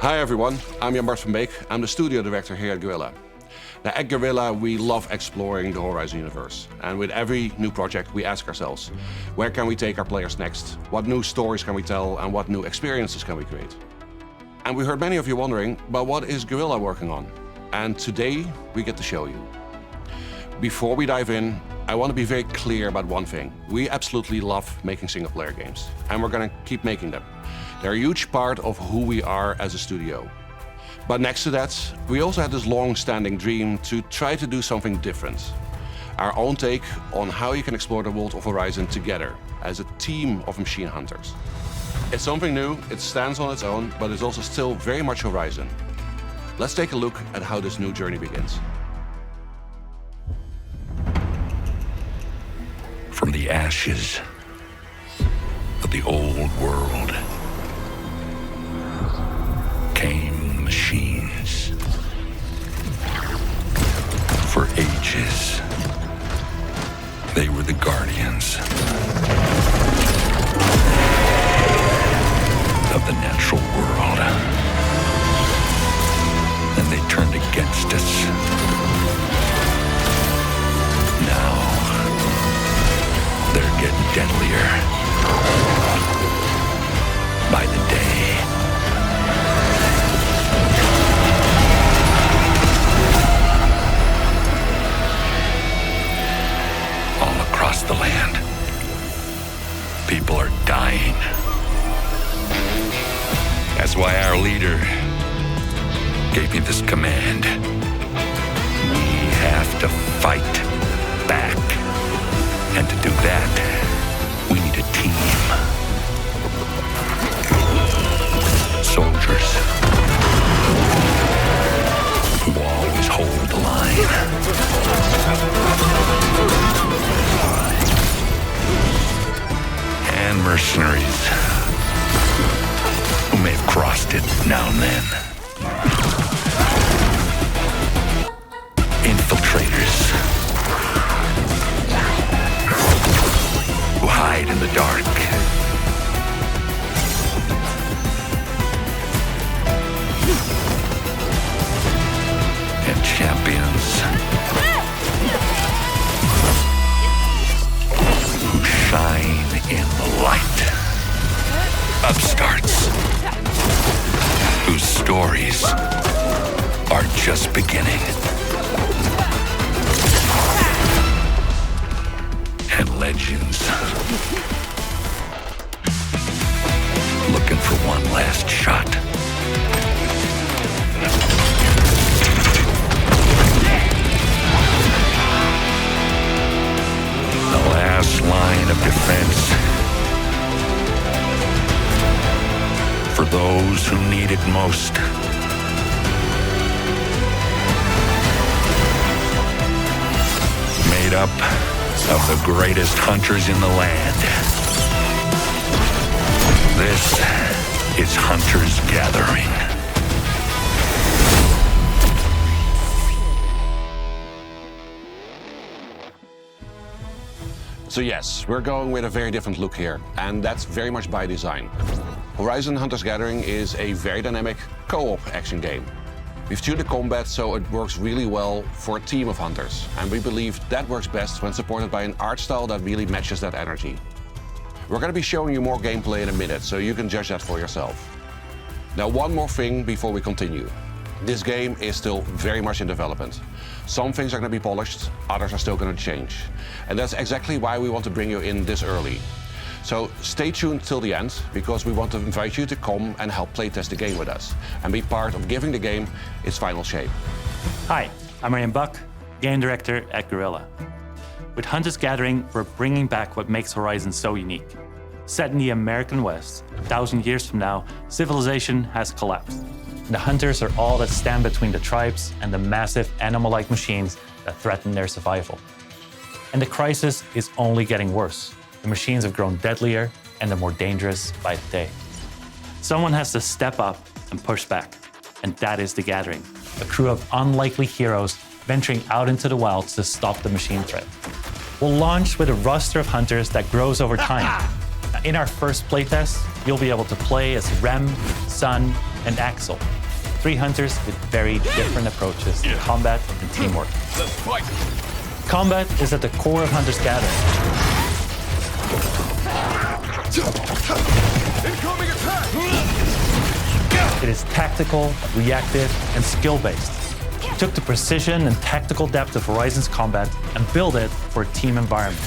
Hi everyone, I'm Jan-Bart van Beek. I'm the studio director here at Guerrilla. Now at Guerrilla, we love exploring the Horizon universe. And with every new project, we ask ourselves, where can we take our players next? What new stories can we tell and what new experiences can we create? And we heard many of you wondering, but what is Guerrilla working on? And today, we get to show you. Before we dive in, I want to be very clear about one thing. We absolutely love making single-player games, and we're going to keep making them. They're a huge part of who we are as a studio. But next to that, we also had this long-standing dream to try to do something different. Our own take on how you can explore the world of Horizon together as a team of machine hunters. It's something new, it stands on its own, but it's also still very much Horizon. Let's take a look at how this new journey begins. From the ashes of the old world came machines. For ages, they were the guardians of the natural world. And they turned against us. Now, they're getting deadlier by the day. All across the land, people are dying. That's why our leader gave me this command. We have to fight back. And to do that, we need a team. Soldiers who always hold the line. And mercenaries who may have crossed it now and then. Infiltrators who hide in the dark. And champions who shine in the light. Upstarts whose stories are just beginning. And legends looking for one last shot. The last line of defense for those who need it most. Made up of the greatest hunters in the land. This is Hunters Gathering. So yes, we're going with a very different look here, and that's very much by design. Horizon Hunters Gathering is a very dynamic co-op action game. We've tuned the combat so it works really well for a team of hunters, and we believe that works best when supported by an art style that really matches that energy. We're going to be showing you more gameplay in a minute, so you can judge that for yourself. Now, one more thing before we continue. This game is still very much in development. Some things are going to be polished, others are still going to change. And that's exactly why we want to bring you in this early. So stay tuned till the end, because we want to invite you to come and help playtest the game with us and be part of giving the game its final shape. Hi, I'm Jan Buck, game director at Guerrilla. With Hunters Gathering, we're bringing back what makes Horizon so unique. Set in the American West, 1,000 years from now, civilization has collapsed. The hunters are all that stand between the tribes and the massive animal-like machines that threaten their survival. And the crisis is only getting worse. The machines have grown deadlier and they're more dangerous by the day. Someone has to step up and push back, and that is the Gathering, a crew of unlikely heroes venturing out into the wilds to stop the machine threat. We'll launch with a roster of hunters that grows over time. In our first playtest, you'll be able to play as Rem, Sun, and Axel, 3 hunters with very different approaches to combat and teamwork. Let's fight. Combat is at the core of Hunter's Gathering. Incoming attack! It is tactical, reactive, and skill-based. We took the precision and tactical depth of Horizon's combat and built it for a team environment.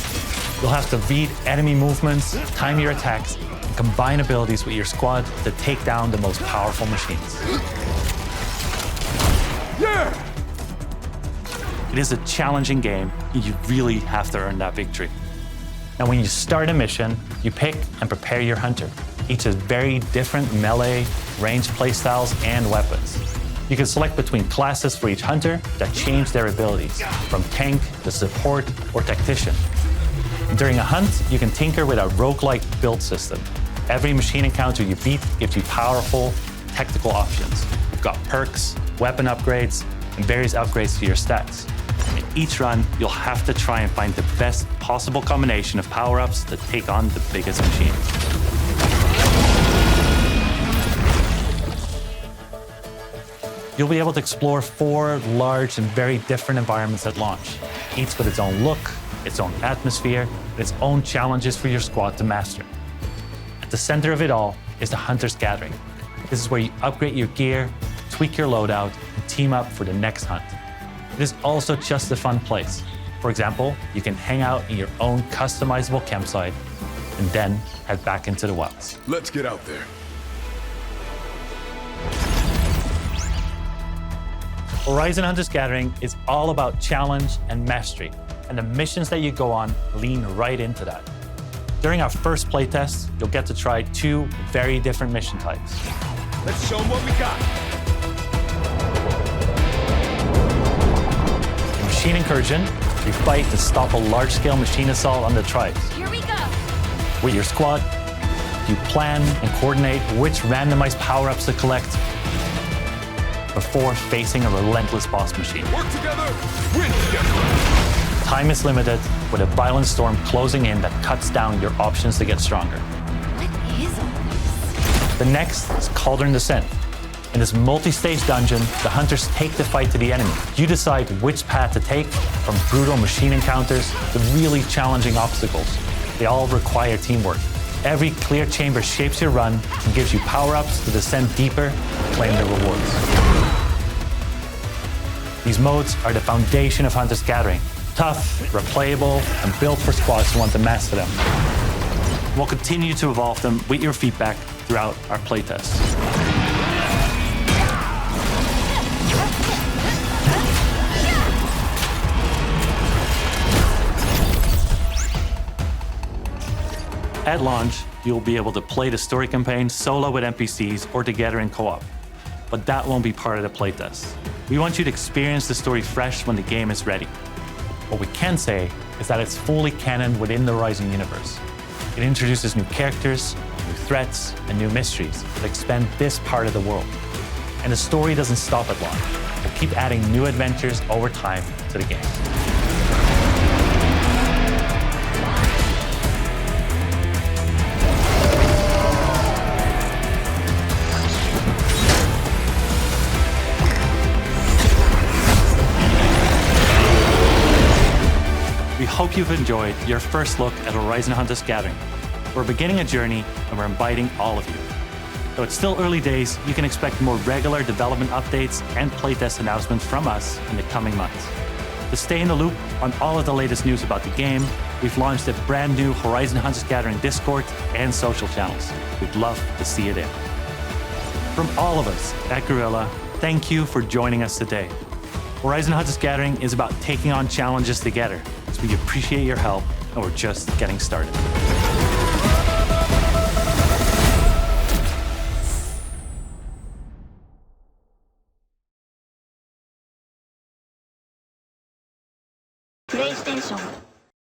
You'll have to read enemy movements, time your attacks, and combine abilities with your squad to take down the most powerful machines. Yeah! It is a challenging game, and you really have to earn that victory. Now, when you start a mission, you pick and prepare your hunter. Each has very different melee, ranged playstyles, and weapons. You can select between classes for each hunter that change their abilities, from tank to support or tactician. During a hunt, you can tinker with a roguelike build system. Every machine encounter you beat gives you powerful, tactical options. You've got perks, weapon upgrades, and various upgrades to your stats. In each run, you'll have to try and find the best possible combination of power-ups to take on the biggest machine. You'll be able to explore 4 large and very different environments at launch, each with its own look, its own atmosphere, and its own challenges for your squad to master. At the center of it all is the Hunter's Gathering. This is where you upgrade your gear, tweak your loadout, and team up for the next hunt. It is also just a fun place. For example, you can hang out in your own customizable campsite and then head back into the wilds. Let's get out there. Horizon Hunter's Gathering is all about challenge and mastery, and the missions that you go on lean right into that. During our first playtest, you'll get to try 2 very different mission types. Let's show them what we got. In Machine Incursion, you fight to stop a large-scale machine assault on the tribes. Here we go. With your squad, you plan and coordinate which randomized power-ups to collect before facing a relentless boss machine. Work together, win together. Time is limited, with a violent storm closing in that cuts down your options to get stronger. What is all this? The next is Cauldron Descent. In this multi-stage dungeon, the hunters take the fight to the enemy. You decide which path to take, from brutal machine encounters to really challenging obstacles. They all require teamwork. Every clear chamber shapes your run and gives you power-ups to descend deeper and claim the rewards. These modes are the foundation of Hunter's Gathering. Tough, replayable, and built for squads who want to master them. We'll continue to evolve them with your feedback throughout our playtests. At launch, you'll be able to play the story campaign solo with NPCs or together in co-op, but that won't be part of the playtest. We want you to experience the story fresh when the game is ready. What we can say is that it's fully canon within the Horizon universe. It introduces new characters, new threats, and new mysteries that expand this part of the world. And the story doesn't stop at launch. We'll keep adding new adventures over time to the game. We hope you've enjoyed your first look at Horizon Hunter's Gathering. We're beginning a journey, and we're inviting all of you. Though it's still early days, you can expect more regular development updates and playtest announcements from us in the coming months. To stay in the loop on all of the latest news about the game, we've launched a brand new Horizon Hunter's Gathering Discord and social channels. We'd love to see it in. From all of us at Guerrilla, thank you for joining us today. Horizon Hunter's Gathering is about taking on challenges together. So we appreciate your help, and we're just getting started. PlayStation